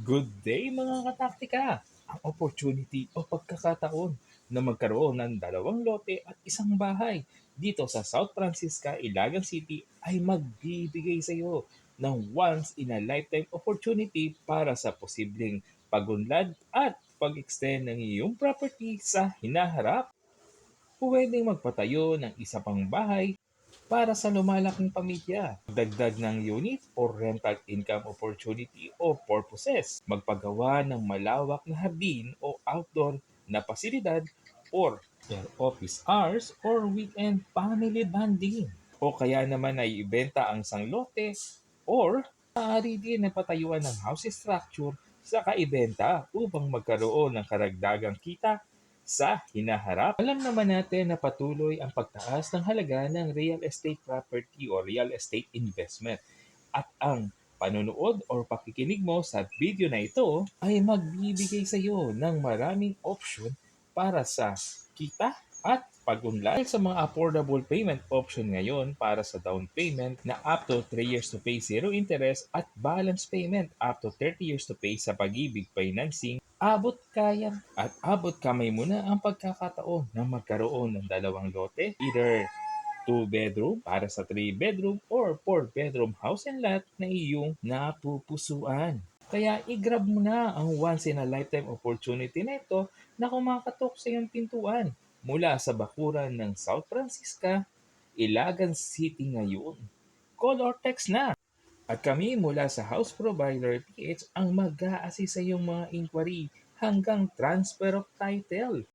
Good day mga kataktika! Ang opportunity o pagkakataon na magkaroon ng dalawang lote at isang bahay dito sa South Francisco, Ilagan City ay magbibigay sa iyo ng once-in-a-lifetime opportunity para sa posibleng pagunlad at pag-extend ng iyong property sa hinaharap. Puwedeng magpatayo ng isa pang bahay para sa lumalaking pamilya, dagdag ng unit or rental income opportunity o purposes, magpagawa ng malawak na hardin o outdoor na pasilidad or their office hours or weekend family bonding. O kaya naman ay ibenta ang isang lote or maaari din na patayuan ng house structure sa kaibenta upang magkaroon ng karagdagang kita sa hinaharap. Alam naman natin na patuloy ang pagtaas ng halaga ng real estate property o real estate investment. At ang panonood or pakikinig mo sa video na ito ay magbibigay sa iyo ng maraming option para sa kita at pag-unlad sa mga affordable payment option ngayon para sa down payment na up to 3 years to pay zero interest at balance payment up to 30 years to pay sa Pag-ibig Financing. Abot kamay mo na ang pagkakataon na magkaroon ng dalawang lote, either 2 bedroom para sa 3 bedroom or 4 bedroom house and lot na iyong napupusuan. Kaya i-grab mo na ang once-in-a-lifetime opportunity na ito na kumakatok sa iyong pintuan mula sa bakuran ng South Francisco, Ilagan City ngayon. Call or text na! At kami mula sa House Provider PH ang mag-a-assist sa iyong mga inquiry hanggang transfer of title.